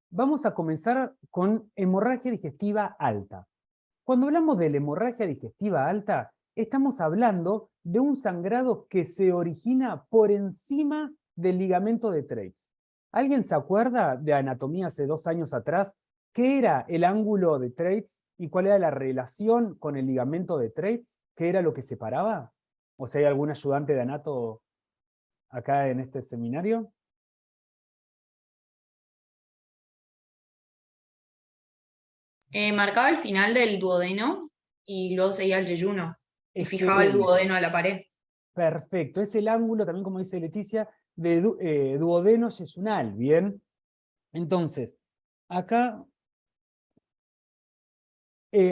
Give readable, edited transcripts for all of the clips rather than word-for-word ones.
vamos a comenzar con hemorragia digestiva alta. Cuando hablamos de la hemorragia digestiva alta, estamos hablando de un sangrado que se origina por encima del ligamento de Treitz. ¿Alguien se acuerda de anatomía hace 2 años atrás? ¿Qué era el ángulo de Treitz y cuál era la relación con el ligamento de Treitz? ¿Qué era lo que separaba? ¿O si hay algún ayudante de anato acá en este seminario? Marcaba el final del duodeno y luego seguía el yeyuno. Y fijaba el Excelente. duodeno a la pared. Perfecto, es el ángulo, también como dice Leticia, de duodeno yeyunal, ¿bien? Entonces, acá,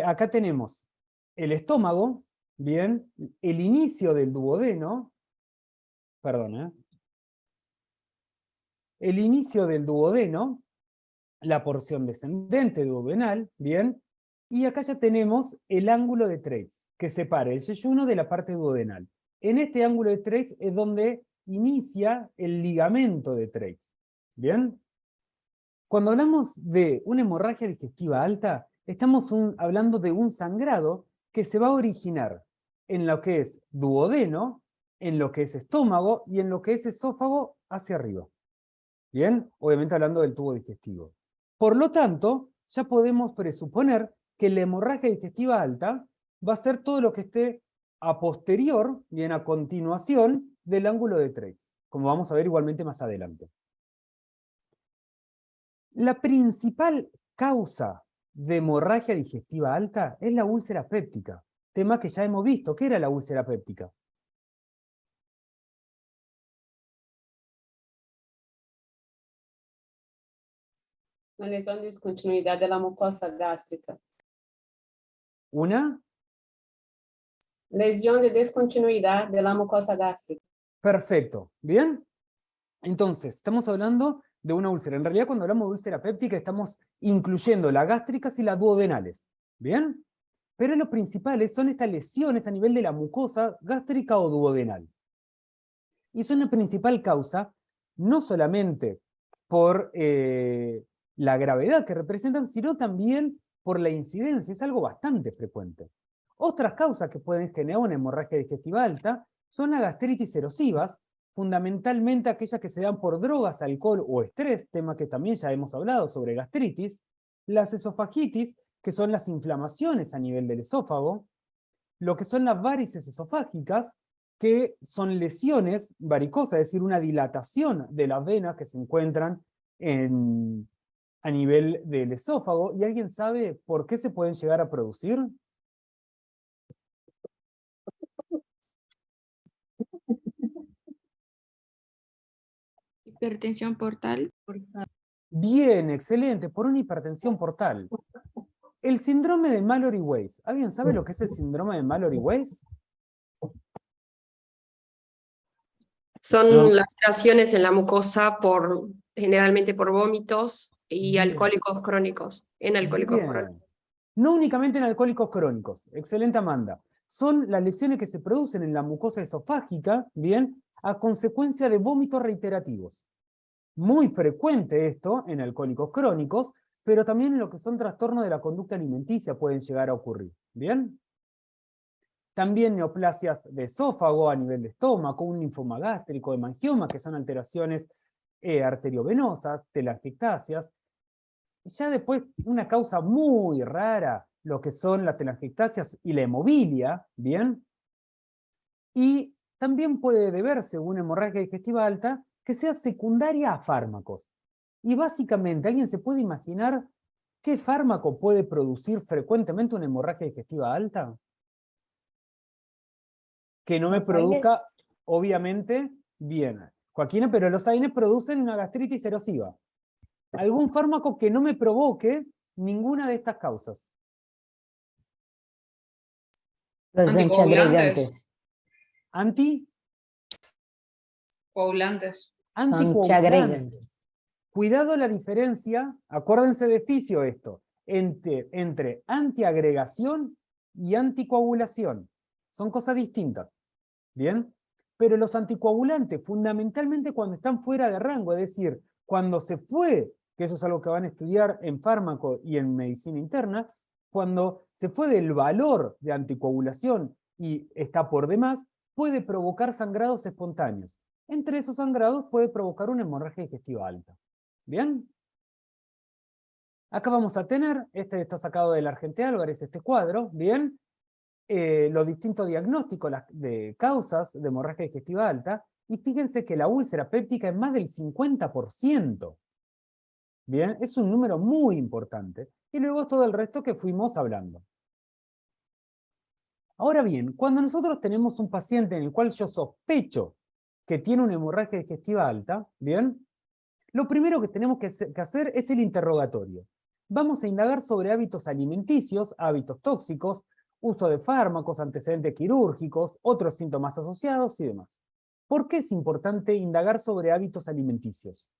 acá tenemos el estómago, ¿bien? El inicio del duodeno, perdón, el inicio del duodeno, la porción descendente duodenal, ¿bien? Y acá ya tenemos el ángulo de Treitz, que separa el yeyuno de la parte duodenal. En este ángulo de Treitz es donde inicia el ligamento de Treitz, ¿bien? Cuando hablamos de una hemorragia digestiva alta, estamos hablando de un sangrado que se va a originar en lo que es duodeno, en lo que es estómago y en lo que es esófago hacia arriba. ¿Bien? Obviamente hablando del tubo digestivo. Por lo tanto, ya podemos presuponer que la hemorragia digestiva alta va a ser todo lo que esté a posterior, bien, a continuación del ángulo de Treitz, como vamos a ver igualmente más adelante. La principal causa de hemorragia digestiva alta es la úlcera péptica, tema que ya hemos visto. ¿Qué era la úlcera péptica? Una lesión de discontinuidad de la mucosa gástrica. ¿Una? Lesión de discontinuidad de la mucosa gástrica. Perfecto. ¿Bien? Entonces, estamos hablando de una úlcera. En realidad, cuando hablamos de úlcera péptica, estamos incluyendo las gástricas y las duodenales. ¿Bien? Pero los principales son estas lesiones a nivel de la mucosa gástrica o duodenal. Y son la principal causa, no solamente por la gravedad que representan, sino también por la incidencia. Es algo bastante frecuente. Otras causas que pueden generar una hemorragia digestiva alta son las gastritis erosivas, fundamentalmente aquellas que se dan por drogas, alcohol o estrés, tema que también ya hemos hablado sobre gastritis, las esofagitis, que son las inflamaciones a nivel del esófago, lo que son las varices esofágicas, que son lesiones varicosas, es decir, una dilatación de las venas que se encuentran a nivel del esófago. ¿Y alguien sabe por qué se pueden llegar a producir? Hipertensión portal. Bien, excelente, por una hipertensión portal. El síndrome de Mallory-Weiss. ¿Alguien sabe lo que es el síndrome de Mallory-Weiss? Son laceraciones en la mucosa generalmente por vómitos y Bien. alcohólicos crónicos, en alcohólicos crónicos. Bien. No únicamente en alcohólicos crónicos. Excelente, Amanda. Son las lesiones que se producen en la mucosa esofágica, bien, a consecuencia de vómitos reiterativos. Muy frecuente esto en alcohólicos crónicos, pero también en lo que son trastornos de la conducta alimenticia pueden llegar a ocurrir. ¿Bien? También neoplasias de esófago a nivel de estómago, un linfoma gástrico, hemangioma, que son alteraciones arteriovenosas, telangiectasias. Ya después, una causa muy rara, lo que son las telangiectasias y la hemofilia, ¿bien? Y también puede deberse una hemorragia digestiva alta que sea secundaria a fármacos. Y básicamente, ¿alguien se puede imaginar qué fármaco puede producir frecuentemente una hemorragia digestiva alta? Que no me produzca, obviamente, bien. Joaquina, pero los AINES producen una gastritis erosiva. ¿Algún fármaco que no me provoque ninguna de estas causas? Los antiagregantes. ¿Anti? Coagulantes. Son Anticoagulantes. antiagregantes. Cuidado la diferencia, acuérdense de Fisio esto, entre antiagregación y anticoagulación. Son cosas distintas. ¿Bien? Pero los anticoagulantes, fundamentalmente cuando están fuera de rango, es decir, cuando se fue que eso es algo que van a estudiar en fármaco y en medicina interna, cuando se fue del valor de anticoagulación y está por demás, puede provocar sangrados espontáneos. Entre esos sangrados puede provocar una hemorragia digestiva alta. ¿Bien? Acá vamos a tener, este está sacado del Argente Álvarez, este cuadro, ¿bien? Los distintos diagnósticos de causas de hemorragia digestiva alta, y fíjense que la úlcera péptica es más del 50%. Bien, es un número muy importante. Y luego todo el resto que fuimos hablando. Ahora bien, cuando nosotros tenemos un paciente en el cual yo sospecho que tiene una hemorragia digestiva alta, ¿bien? Lo primero que tenemos que hacer es el interrogatorio. Vamos a indagar sobre hábitos alimenticios, hábitos tóxicos, uso de fármacos, antecedentes quirúrgicos, otros síntomas asociados y demás. ¿Por qué es importante indagar sobre hábitos alimenticios?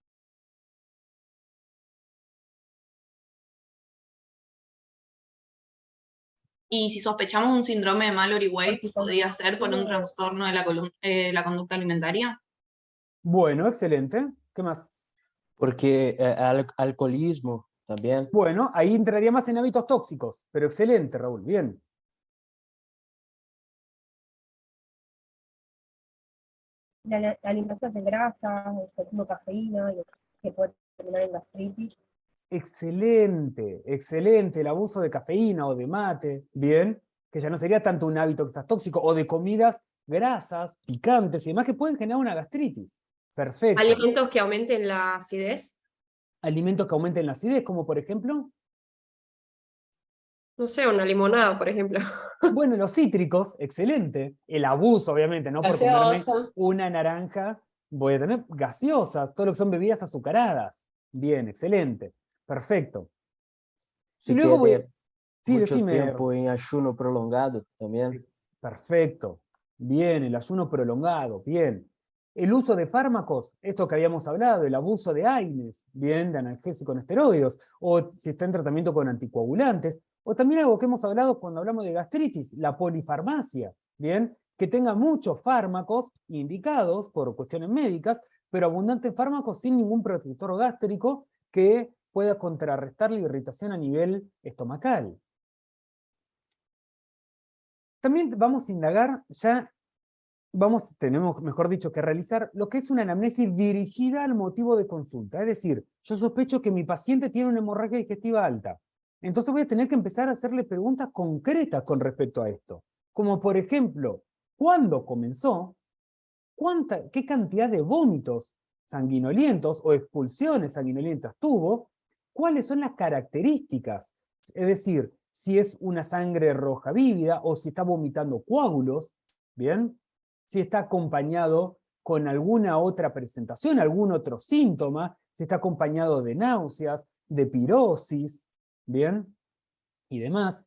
Y si sospechamos un síndrome de Mallory-Weiss, ¿podría ser por un trastorno de la conducta alimentaria? Bueno, excelente. ¿Qué más? Porque alcoholismo también. Bueno, ahí entraría más en hábitos tóxicos, pero excelente, Raúl, bien. La alimentación de grasa, el consumo de cafeína, que puede terminar en gastritis. Excelente, excelente. El abuso de cafeína o de mate, bien, que ya no sería tanto un hábito quizás tóxico, o de comidas grasas, picantes y demás que pueden generar una gastritis. Perfecto. Alimentos que aumenten la acidez. Alimentos que aumenten la acidez, como por ejemplo, No sé, una limonada, por ejemplo. bueno, los cítricos, excelente. El abuso, obviamente, no por comerme Gaseosa. una naranja, voy a tener gaseosa, todo lo que son bebidas azucaradas. Bien, excelente. Perfecto. Si Y luego voy... quede Sí, mucho decime. tiempo en ayuno prolongado también. Perfecto. Bien, el ayuno prolongado, bien. El uso de fármacos, esto que habíamos hablado, el abuso de AINES, bien, de analgésicos con esteroides, o si está en tratamiento con anticoagulantes, o también algo que hemos hablado cuando hablamos de gastritis, la polifarmacia, bien, que tenga muchos fármacos indicados por cuestiones médicas, pero abundantes fármacos sin ningún protector gástrico que pueda contrarrestar la irritación a nivel estomacal. También vamos a indagar, tenemos, mejor dicho, que realizar lo que es una anamnesis dirigida al motivo de consulta. Es decir, yo sospecho que mi paciente tiene una hemorragia digestiva alta. Entonces voy a tener que empezar a hacerle preguntas concretas con respecto a esto. Como por ejemplo, ¿cuándo comenzó? ¿Qué cantidad de vómitos sanguinolientos o expulsiones sanguinolientas tuvo? ¿Cuáles son las características? Es decir, si es una sangre roja vívida o si está vomitando coágulos, ¿bien? Si está acompañado con alguna otra presentación, algún otro síntoma, si está acompañado de náuseas, de pirosis, ¿bien? Y demás.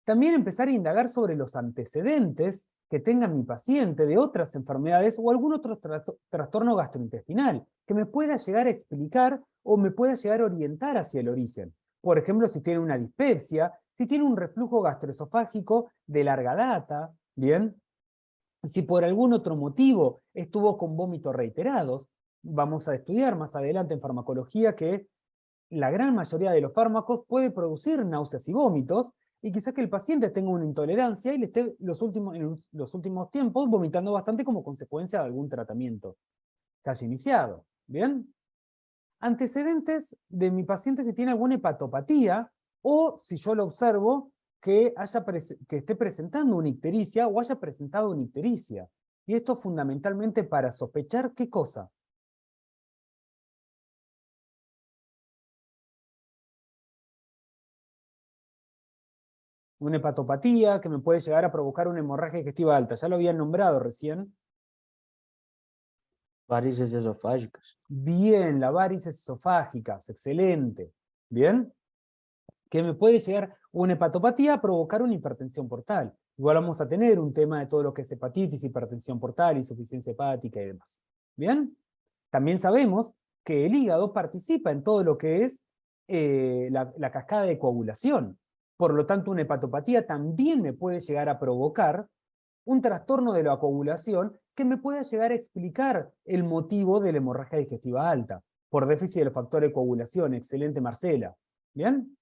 También empezar a indagar sobre los antecedentes que tenga mi paciente de otras enfermedades o algún otro trastorno gastrointestinal que me pueda llegar a explicar o me pueda llegar a orientar hacia el origen. Por ejemplo, si tiene una dispepsia, si tiene un reflujo gastroesofágico de larga data, ¿bien? Si por algún otro motivo estuvo con vómitos reiterados, vamos a estudiar más adelante en farmacología que la gran mayoría de los fármacos puede producir náuseas y vómitos, y quizás que el paciente tenga una intolerancia y le esté en los últimos tiempos vomitando bastante como consecuencia de algún tratamiento que haya iniciado. ¿Bien? Antecedentes de mi paciente si tiene alguna hepatopatía, o si yo lo observo que esté presentando una ictericia o haya presentado una ictericia. Y esto fundamentalmente para sospechar ¿qué cosa? Una hepatopatía que me puede llegar a provocar una hemorragia digestiva alta. Ya lo habían nombrado recién. Varices esofágicas. Bien, las varices esofágicas, excelente. Bien. Que me puede llegar una hepatopatía a provocar una hipertensión portal. Igual vamos a tener un tema de todo lo que es hepatitis, hipertensión portal, insuficiencia hepática y demás. Bien. También sabemos que el hígado participa en todo lo que es la cascada de coagulación. Por lo tanto, una hepatopatía también me puede llegar a provocar un trastorno de la coagulación que me pueda llegar a explicar el motivo de la hemorragia digestiva alta. por déficit del factor de coagulación. Excelente, Marcela. ¿Bien?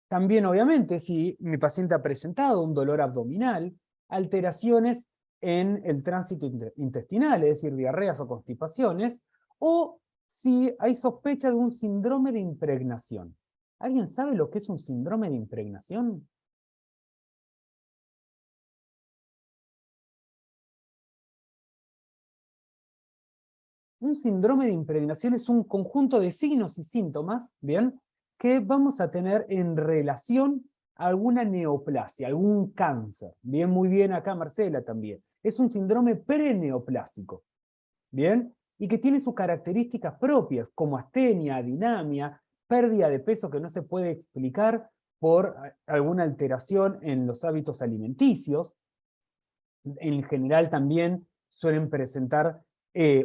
También, obviamente, si mi paciente ha presentado un dolor abdominal, alteraciones en el tránsito intestinal, es decir, diarreas o constipaciones, o si hay sospecha de un síndrome de impregnación. ¿Alguien sabe lo que es un síndrome de impregnación? Un síndrome de impregnación es un conjunto de signos y síntomas, ¿bien?, que vamos a tener en relación a alguna neoplasia, algún cáncer. Bien, muy bien acá Marcela también. Es un síndrome preneoplásico, ¿bien? Y que tiene sus características propias, como astenia, adinamia, pérdida de peso que no se puede explicar por alguna alteración en los hábitos alimenticios. En general también suelen presentar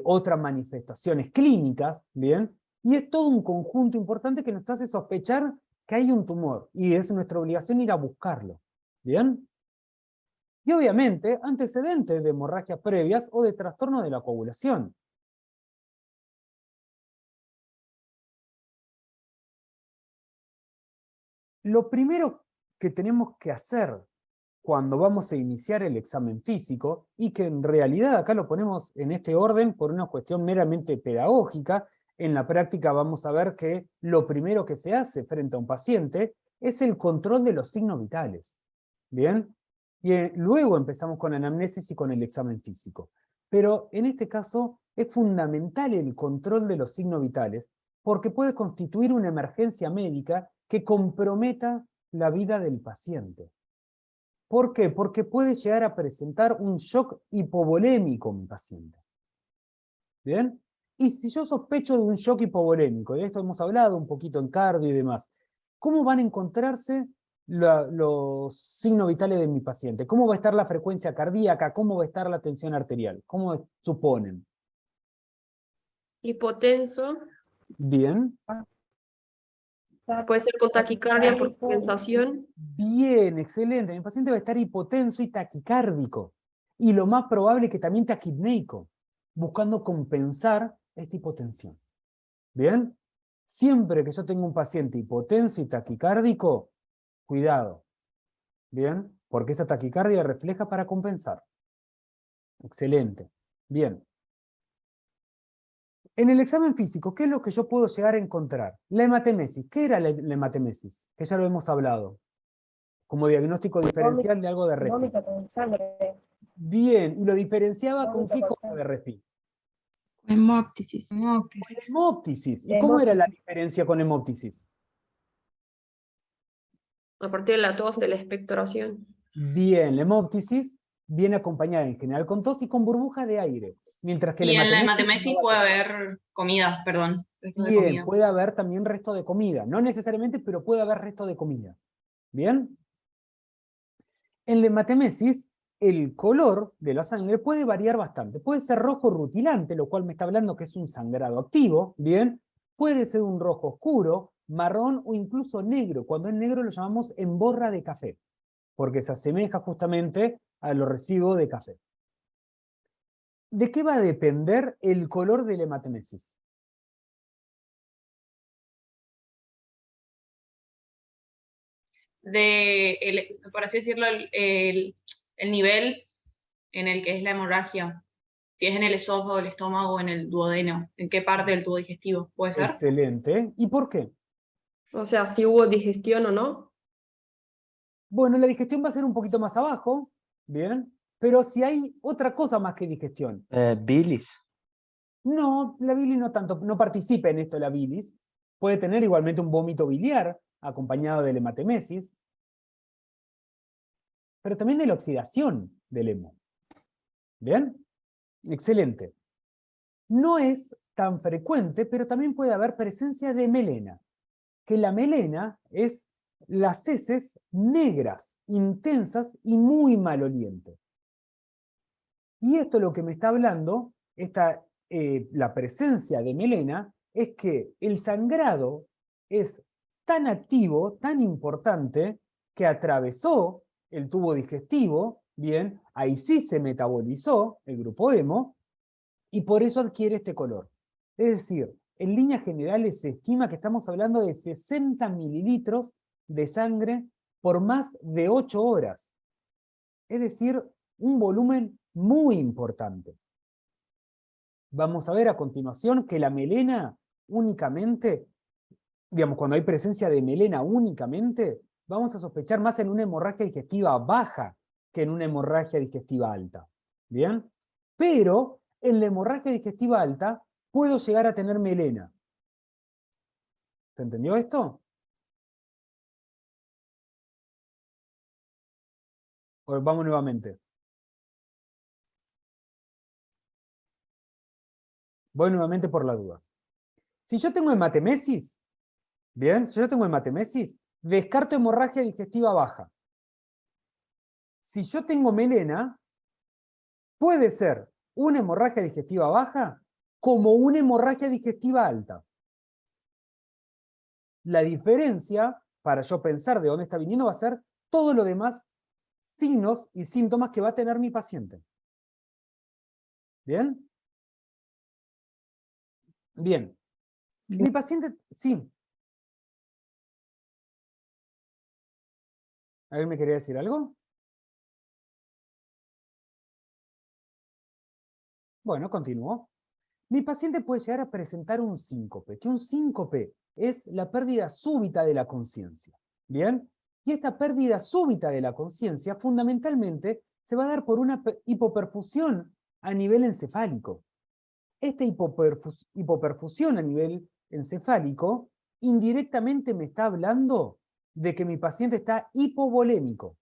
otras manifestaciones clínicas, ¿bien? Y es todo un conjunto importante que nos hace sospechar que hay un tumor, y es nuestra obligación ir a buscarlo, ¿bien? Y obviamente, antecedentes de hemorragias previas o de trastorno de la coagulación. Lo primero que tenemos que hacer cuando vamos a iniciar el examen físico, y que en realidad acá lo ponemos en este orden por una cuestión meramente pedagógica, en la práctica vamos a ver que lo primero que se hace frente a un paciente es el control de los signos vitales. ¿Bien? Y luego empezamos con la anamnesis y con el examen físico. Pero en este caso es fundamental el control de los signos vitales, porque puede constituir una emergencia médica que comprometa la vida del paciente. ¿Por qué? Porque puede llegar a presentar un shock hipovolémico en mi paciente. ¿Bien? Y si yo sospecho de un shock hipovolémico, de esto hemos hablado un poquito en cardio y demás, ¿cómo van a encontrarse los signos vitales de mi paciente? ¿Cómo va a estar la frecuencia cardíaca? ¿Cómo va a estar la tensión arterial? ¿Cómo suponen? Hipotenso, Bien. puede ser con taquicardia por compensación. Bien, excelente. Mi paciente va a estar hipotenso y taquicárdico. Y lo más probable es que también taquipneico, buscando compensar esta hipotensión. ¿Bien? Siempre que yo tenga un paciente hipotenso y taquicárdico, cuidado. ¿Bien? Porque esa taquicardia refleja para compensar. Excelente. Bien. En el examen físico, ¿qué es lo que yo puedo llegar a encontrar? La hematemesis. ¿Qué era la hematemesis? Que ya lo hemos hablado. Como diagnóstico diferencial de algo de REFI. Vómito con sangre. Bien, y lo diferenciaba con Vómito qué con cosa sangre. de REFI. Hemóptisis. Con hemóptisis. ¿Y cómo era la diferencia con hemóptisis? A partir de la tos, de la expectoración. Bien, la hemóptisis viene acompañada en general con tos y con burbuja de aire. Mientras que Y en la hematemesis hematemesis no va a puede tener. haber comida, perdón. Restos de Bien, comida. puede haber también resto de comida. No necesariamente, pero puede haber resto de comida. ¿Bien? En la hematemesis, el color de la sangre puede variar bastante. Puede ser rojo rutilante, lo cual me está hablando que es un sangrado activo, ¿bien? Puede ser un rojo oscuro, marrón o incluso negro. Cuando es negro lo llamamos emborra de café, porque se asemeja justamente a los residuos de café. ¿De qué va a depender el color de la hematemesis? Por así decirlo, el nivel en el que es la hemorragia. Si es en el esófago, el estómago o en el duodeno. ¿En qué parte del tubo digestivo? ¿Puede ser? Excelente. ¿Y por qué? O sea, si hubo digestión o no. Bueno, la digestión va a ser un poquito más abajo, ¿bien? Pero si hay otra cosa más que digestión. Bilis. No, la bilis no tanto, no participa en esto la bilis. Puede tener igualmente un vómito biliar acompañado de la hematemesis, pero también de la oxidación del hemo. ¿Bien? Excelente. No es tan frecuente, pero también puede haber presencia de melena, que la melena es las heces negras, intensas y muy malolientes. Y esto lo que me está hablando, la presencia de melena, es que el sangrado es tan activo, tan importante, que atravesó el tubo digestivo, bien, ahí sí se metabolizó el grupo hemo, y por eso adquiere este color. Es decir, en líneas generales se estima que estamos hablando de 60 mililitros de sangre por más de 8 horas. Es decir, un volumen muy importante. Vamos a ver a continuación que la melena únicamente, digamos, cuando hay presencia de melena únicamente, vamos a sospechar más en una hemorragia digestiva baja que en una hemorragia digestiva alta. ¿Bien? Pero en la hemorragia digestiva alta puedo llegar a tener melena. ¿Se entendió esto? O vamos nuevamente. Voy nuevamente por las dudas. Si yo tengo hematemesis, bien, si yo tengo hematemesis, descarto hemorragia digestiva baja. Si yo tengo melena, puede ser una hemorragia digestiva baja como una hemorragia digestiva alta. La diferencia, para yo pensar de dónde está viniendo, va a ser todo lo demás signos y síntomas que va a tener mi paciente. ¿Bien? Bien. Mi paciente, sí. ¿Alguien me quería decir algo? Bueno, continúo. Mi paciente puede llegar a presentar un síncope, que un síncope es la pérdida súbita de la conciencia. ¿Bien? Y esta pérdida súbita de la conciencia fundamentalmente se va a dar por una hipoperfusión a nivel encefálico. Esta hipoperfusión a nivel encefálico indirectamente me está hablando de que mi paciente está hipovolémico.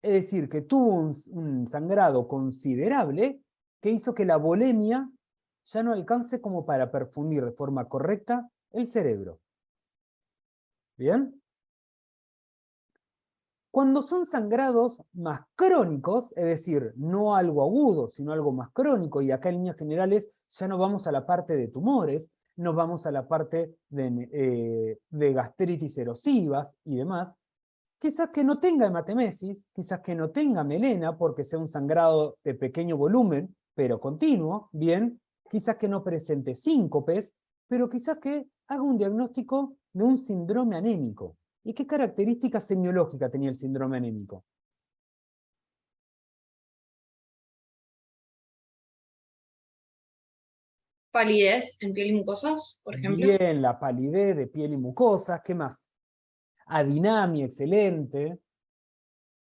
Es decir, que tuvo un sangrado considerable que hizo que la volemia ya no alcance como para perfundir de forma correcta el cerebro. ¿Bien? Cuando son sangrados más crónicos, es decir, no algo agudo, sino algo más crónico, y acá en líneas generales ya no vamos a la parte de tumores, nos vamos a la parte de gastritis erosivas y demás, quizás que no tenga hematemesis, quizás que no tenga melena, porque sea un sangrado de pequeño volumen, pero continuo, bien, quizás que no presente síncopes, pero quizás que haga un diagnóstico de un síndrome anémico. ¿Y qué característica semiológica tenía el síndrome anémico? Palidez en piel y mucosas, por ejemplo. Bien, la palidez de piel y mucosas, ¿qué más? Adinamia, excelente.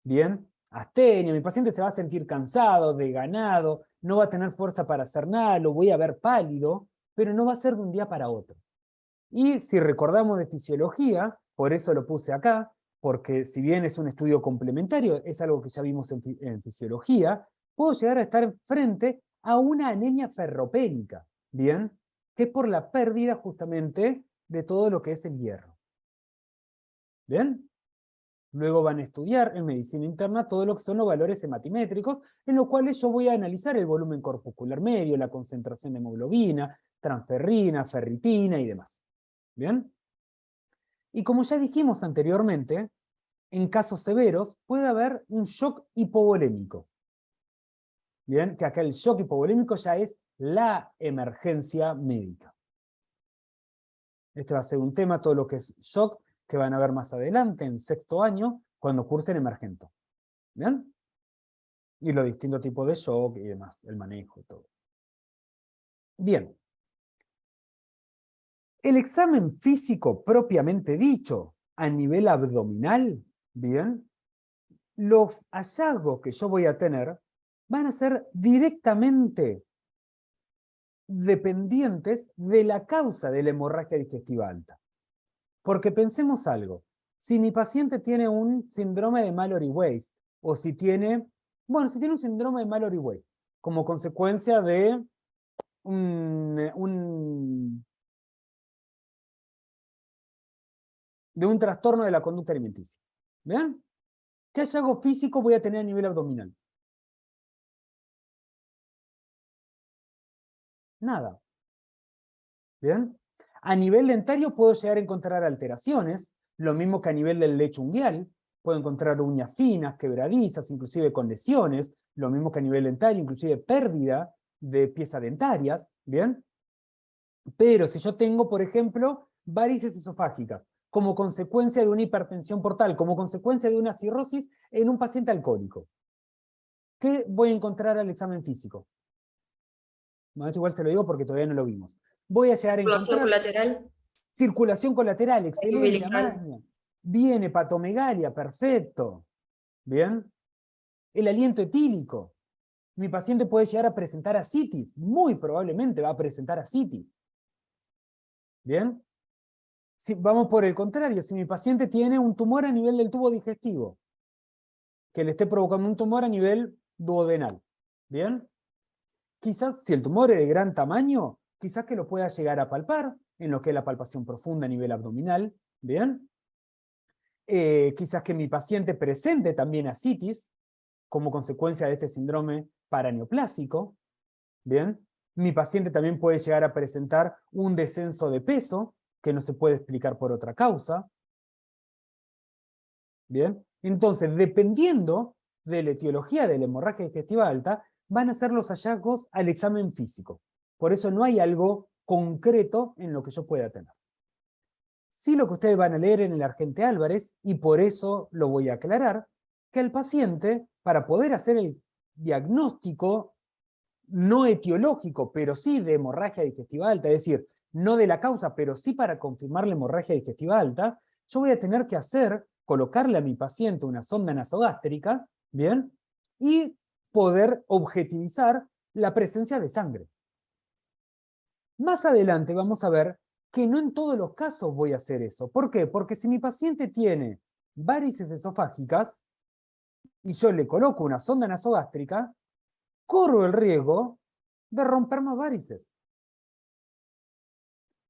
Bien, astenia, mi paciente se va a sentir cansado, desganado, no va a tener fuerza para hacer nada, lo voy a ver pálido, pero no va a ser de un día para otro. Y si recordamos de fisiología, por eso lo puse acá, porque si bien es un estudio complementario, es algo que ya vimos en fisiología, puedo llegar a estar frente a una anemia ferropénica, ¿bien? Que es por la pérdida justamente de todo lo que es el hierro. ¿Bien? Luego van a estudiar en medicina interna todo lo que son los valores hematimétricos, en los cuales yo voy a analizar el volumen corpuscular medio, la concentración de hemoglobina, transferrina, ferritina y demás. ¿Bien? Y como ya dijimos anteriormente, en casos severos puede haber un shock hipovolémico. Bien, que acá el shock hipovolémico ya es la emergencia médica. Este va a ser un tema, todo lo que es shock, que van a ver más adelante, en sexto año, cuando cursen emergento. ¿Bien? Y los distintos tipos de shock y demás, el manejo y todo. Bien. El examen físico propiamente dicho, a nivel abdominal, bien, los hallazgos que yo voy a tener van a ser directamente dependientes de la causa de la hemorragia digestiva alta. Porque pensemos algo, si mi paciente tiene un síndrome de Mallory-Weiss, o si tiene, bueno, si tiene un síndrome de Mallory-Weiss, como consecuencia de un trastorno de la conducta alimenticia. ¿Ven? ¿Qué hallazgo físico voy a tener a nivel abdominal? Nada. ¿Bien? A nivel dentario puedo llegar a encontrar alteraciones, lo mismo que a nivel del lecho unguial, puedo encontrar uñas finas, quebradizas, inclusive con lesiones, lo mismo que a nivel dentario, inclusive pérdida de piezas dentarias, ¿bien? Pero si yo tengo, por ejemplo, varices esofágicas, como consecuencia de una hipertensión portal, como consecuencia de una cirrosis en un paciente alcohólico, ¿qué voy a encontrar al examen físico? Bueno, esto igual se lo digo porque todavía no lo vimos. Voy a llegar a Circulación encontrar colateral. circulación colateral, excelente, Umbilical. Amalia. Bien, hepatomegalia, perfecto. Bien. El aliento etílico. Mi paciente puede llegar a presentar ascitis, muy probablemente va a presentar ascitis. Bien. Si, vamos por el contrario, si mi paciente tiene un tumor a nivel del tubo digestivo, que le esté provocando un tumor a nivel duodenal. Bien. Quizás si el tumor es de gran tamaño, quizás que lo pueda llegar a palpar, en lo que es la palpación profunda a nivel abdominal, ¿bien? Quizás que mi paciente presente también ascitis, como consecuencia de este síndrome paraneoplásico, ¿bien? Mi paciente también puede llegar a presentar un descenso de peso, que no se puede explicar por otra causa, ¿bien? Entonces, dependiendo de la etiología de la hemorragia digestiva alta, van a ser los hallazgos al examen físico. Por eso no hay algo concreto en lo que yo pueda tener. Sí, lo que ustedes van a leer en el Argente Álvarez, y por eso lo voy a aclarar, que el paciente, para poder hacer el diagnóstico no etiológico, pero sí de hemorragia digestiva alta, es decir, no de la causa, pero sí para confirmar la hemorragia digestiva alta, yo voy a tener que colocarle a mi paciente una sonda nasogástrica, ¿bien? Y poder objetivizar la presencia de sangre. Más adelante vamos a ver que no en todos los casos voy a hacer eso. ¿Por qué? Porque si mi paciente tiene varices esofágicas y yo le coloco una sonda nasogástrica, corro el riesgo de romper más varices.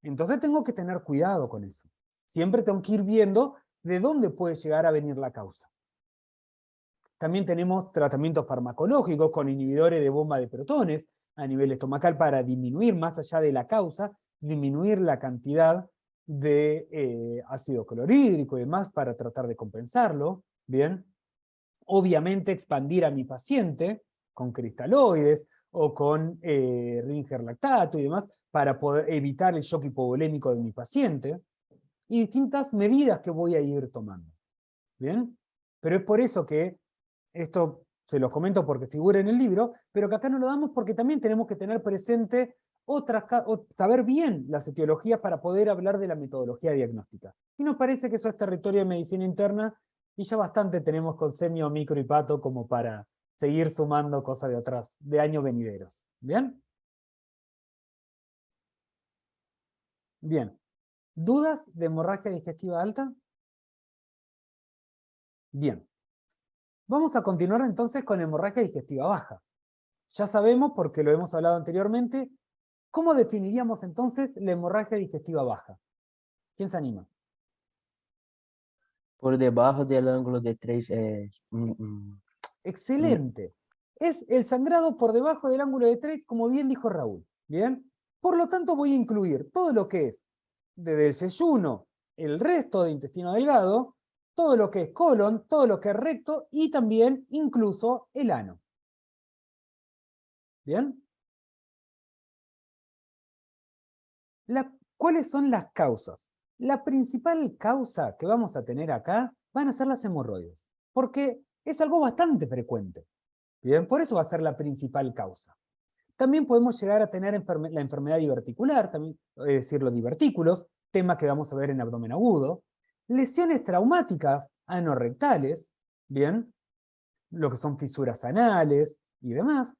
Entonces tengo que tener cuidado con eso. Siempre tengo que ir viendo de dónde puede llegar a venir la causa. También tenemos tratamientos farmacológicos con inhibidores de bomba de protones a nivel estomacal para disminuir, más allá de la causa, disminuir la cantidad de ácido clorhídrico y demás para tratar de compensarlo. Bien. Obviamente expandir a mi paciente con cristaloides o con Ringer lactato y demás para poder evitar el shock hipovolémico de mi paciente. Y distintas medidas que voy a ir tomando. ¿Bien? Pero es por eso que esto se los comento porque figura en el libro, pero que acá no lo damos porque también tenemos que tener presente saber bien las etiologías para poder hablar de la metodología diagnóstica. Y nos parece que eso es territorio de medicina interna y ya bastante tenemos con semio, micro y pato como para seguir sumando cosas de atrás, de años venideros. ¿Bien? Bien. ¿Dudas de hemorragia digestiva alta? Bien. Vamos a continuar entonces con hemorragia digestiva baja. Ya sabemos, porque lo hemos hablado anteriormente, ¿cómo definiríamos entonces la hemorragia digestiva baja? ¿Quién se anima? Por debajo del ángulo de 3 Excelente. Es el sangrado por debajo del ángulo de Treitz, como bien dijo Raúl. ¿Bien? Por lo tanto, voy a incluir todo lo que es desde el yeyuno, el resto de intestino delgado, todo lo que es colon, todo lo que es recto y también incluso el ano. ¿Bien? ¿Cuáles son las causas? La principal causa que vamos a tener acá van a ser las hemorroides, porque es algo bastante frecuente. Bien, por eso va a ser la principal causa. También podemos llegar a tener la enfermedad diverticular, también, es decir, los divertículos, tema que vamos a ver en abdomen agudo, lesiones traumáticas anorrectales, bien, lo que son fisuras anales y demás,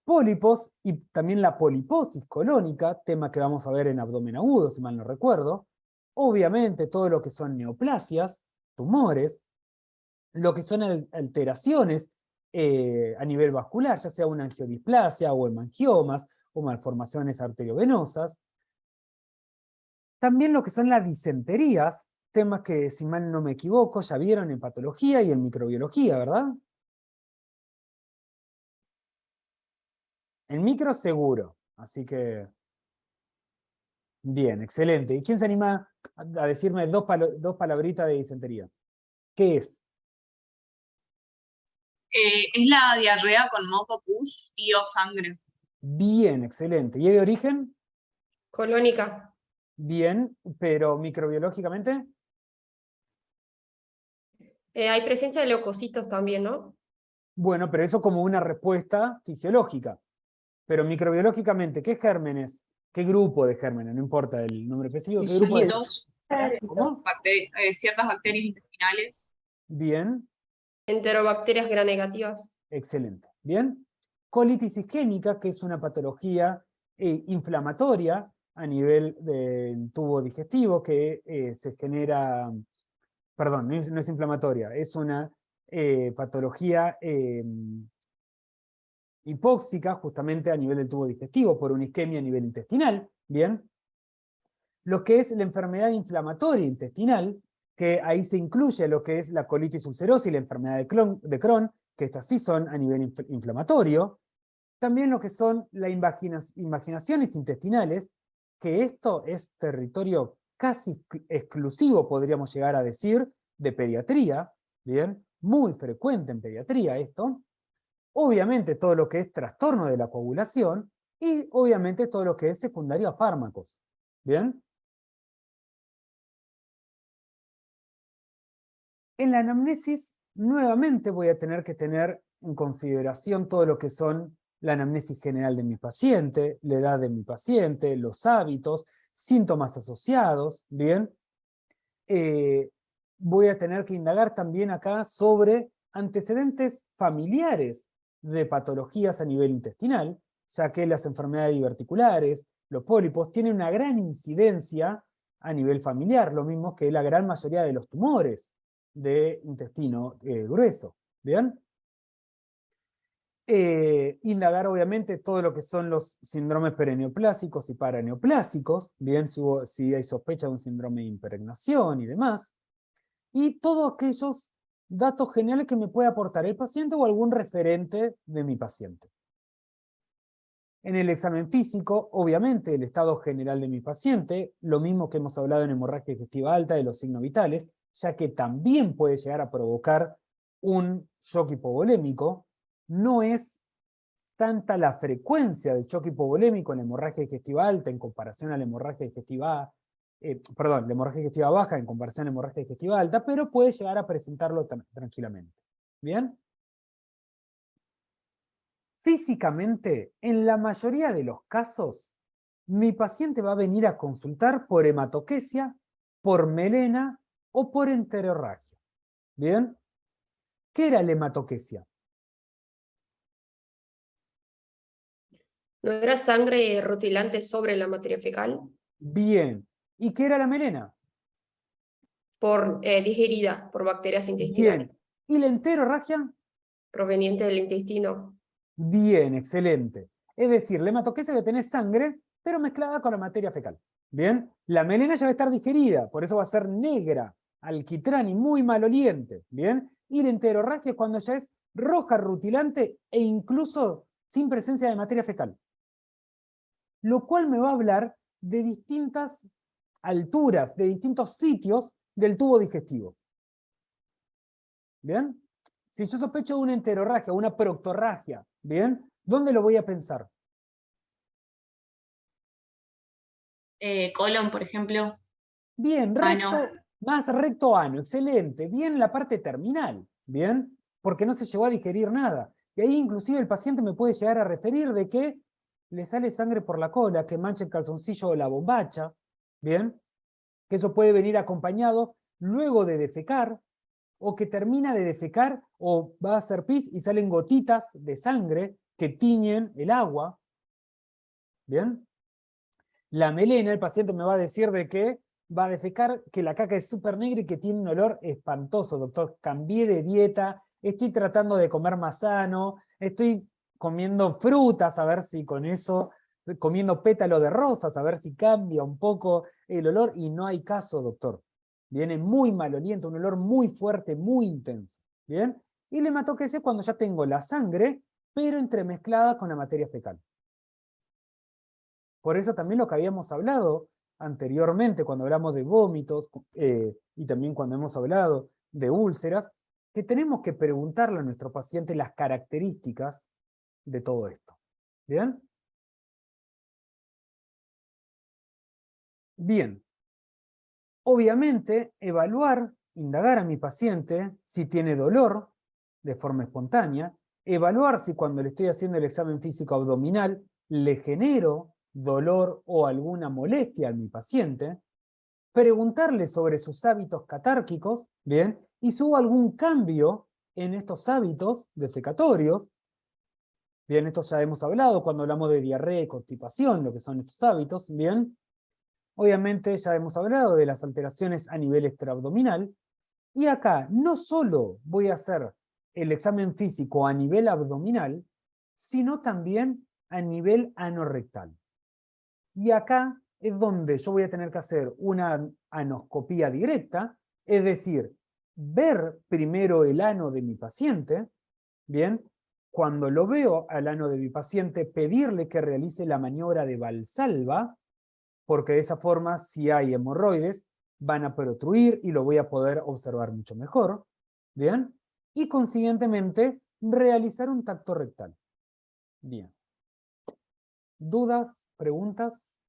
pólipos y también la poliposis colónica, tema que vamos a ver en abdomen agudo, si mal no recuerdo, obviamente todo lo que son neoplasias, tumores, lo que son alteraciones a nivel vascular, ya sea una angiodisplasia o hemangiomas o malformaciones arteriovenosas. También lo que son las disenterías, temas que, si mal no me equivoco, ya vieron en patología y en microbiología, ¿verdad? En micro seguro, así que... Bien, excelente. ¿Y quién se anima a decirme dos palabritas de disentería? ¿Qué es? Es la diarrea con moco, pus y o sangre. Bien, excelente. ¿Y es de origen? Colónica. Bien, pero microbiológicamente, Hay presencia de leucocitos también, ¿no? bueno, pero eso como una respuesta fisiológica. Pero microbiológicamente, ¿qué gérmenes? ¿Qué grupo de gérmenes? No importa el nombre específico, ¿qué grupo de... Parásitos, ¿Cómo? ciertas bacterias intestinales. Bien, Enterobacterias gram-negativas. excelente. Bien. Colitis isquémica, que es una patología inflamatoria a nivel del tubo digestivo que se genera, perdón, no es inflamatoria, es una patología hipóxica justamente a nivel del tubo digestivo por una isquemia a nivel intestinal, ¿bien? Lo que es la enfermedad inflamatoria intestinal, que ahí se incluye lo que es la colitis ulcerosa y la enfermedad de Crohn, que estas sí son a nivel inflamatorio. También lo que son las invaginaciones intestinales, que esto es territorio casi exclusivo, podríamos llegar a decir, de pediatría, ¿bien? Muy frecuente en pediatría esto. Obviamente todo lo que es trastorno de la coagulación y obviamente todo lo que es secundario a fármacos, ¿bien? En la anamnesis, nuevamente voy a tener que tener en consideración todo lo que son la anamnesis general de mi paciente, la edad de mi paciente, los hábitos, síntomas asociados, ¿bien? Voy a tener que indagar también acá sobre antecedentes familiares de patologías a nivel intestinal, ya que las enfermedades diverticulares, los pólipos, tienen una gran incidencia a nivel familiar, lo mismo que la gran mayoría de los tumores de intestino grueso, ¿bien? Indagar obviamente todo lo que son los síndromes perineoplásicos y paraneoplásicos, bien si hay sospecha de un síndrome de impregnación y demás, y todos aquellos datos generales que me puede aportar el paciente o algún referente de mi paciente. En el examen físico, obviamente, el estado general de mi paciente, lo mismo que hemos hablado en hemorragia digestiva alta de los signos vitales, ya que también puede llegar a provocar un shock hipovolémico. No es tanta la frecuencia del shock hipovolémico en la hemorragia digestiva alta en comparación a la hemorragia digestiva, la hemorragia digestiva baja en comparación a la hemorragia digestiva alta, pero puede llegar a presentarlo tranquilamente. ¿Bien? Físicamente, en la mayoría de los casos, mi paciente va a venir a consultar por hematoquesia, por melena o por enterorragia. ¿Bien? ¿Qué era la hematoquesia? ¿No era sangre rutilante sobre la materia fecal? Bien. ¿Y qué era la melena? Digerida por bacterias intestinales, Bien. ¿Y la enterorragia? proveniente del intestino. Bien, excelente. Es decir, la hematoquesia va a tener sangre, pero mezclada con la materia fecal. Bien, la melena ya va a estar digerida, por eso va a ser negra, alquitrán y muy maloliente. Bien, y la enterorragia es cuando ya es roja, rutilante e incluso sin presencia de materia fecal. Lo cual me va a hablar de distintas alturas, de distintos sitios del tubo digestivo. ¿Bien? Si yo sospecho de una enterorragia, una proctorragia, ¿bien? ¿Dónde lo voy a pensar? Colon, por ejemplo. Bien, recto, Ano. más recto ano, excelente. Bien la parte terminal, ¿bien? Porque no se llegó a digerir nada. Y ahí inclusive el paciente me puede llegar a referir de que le sale sangre por la cola, que mancha el calzoncillo o la bombacha, ¿bien? Que eso puede venir acompañado luego de defecar, o que termina de defecar o va a hacer pis y salen gotitas de sangre que tiñen el agua. ¿Bien? La melena, el paciente me va a decir de que va a defecar, que la caca es súper negra y que tiene un olor espantoso, doctor. Cambié de dieta, estoy tratando de comer más sano, estoy comiendo frutas, a ver si con eso, comiendo pétalo de rosas, a ver si cambia un poco el olor, y no hay caso, doctor. Viene muy maloliente, un olor muy fuerte, muy intenso. ¿Bien? Y la hematoquesia es cuando ya tengo la sangre, pero entremezclada con la materia fecal. Por eso también lo que habíamos hablado anteriormente, cuando hablamos de vómitos, y también cuando hemos hablado de úlceras, que tenemos que preguntarle a nuestro paciente las características de todo esto. ¿Bien? Bien. Obviamente, evaluar, indagar a mi paciente si tiene dolor de forma espontánea, evaluar si cuando le estoy haciendo el examen físico abdominal le genero dolor o alguna molestia a mi paciente, preguntarle sobre sus hábitos catárquicos, ¿bien? Y si hubo algún cambio en estos hábitos defecatorios. Bien, esto ya hemos hablado cuando hablamos de diarrea y constipación, lo que son estos hábitos, ¿bien? Obviamente ya hemos hablado de las alteraciones a nivel extraabdominal, y acá no solo voy a hacer el examen físico a nivel abdominal, sino también a nivel anorrectal. Y acá es donde yo voy a tener que hacer una anoscopía directa, es decir, ver primero el ano de mi paciente, ¿bien? Cuando lo veo al ano de mi paciente, pedirle que realice la maniobra de Valsalva, porque de esa forma, si hay hemorroides, van a protruir y lo voy a poder observar mucho mejor, ¿bien? Y consiguientemente, realizar un tacto rectal. Bien. ¿Dudas? ¿Preguntas?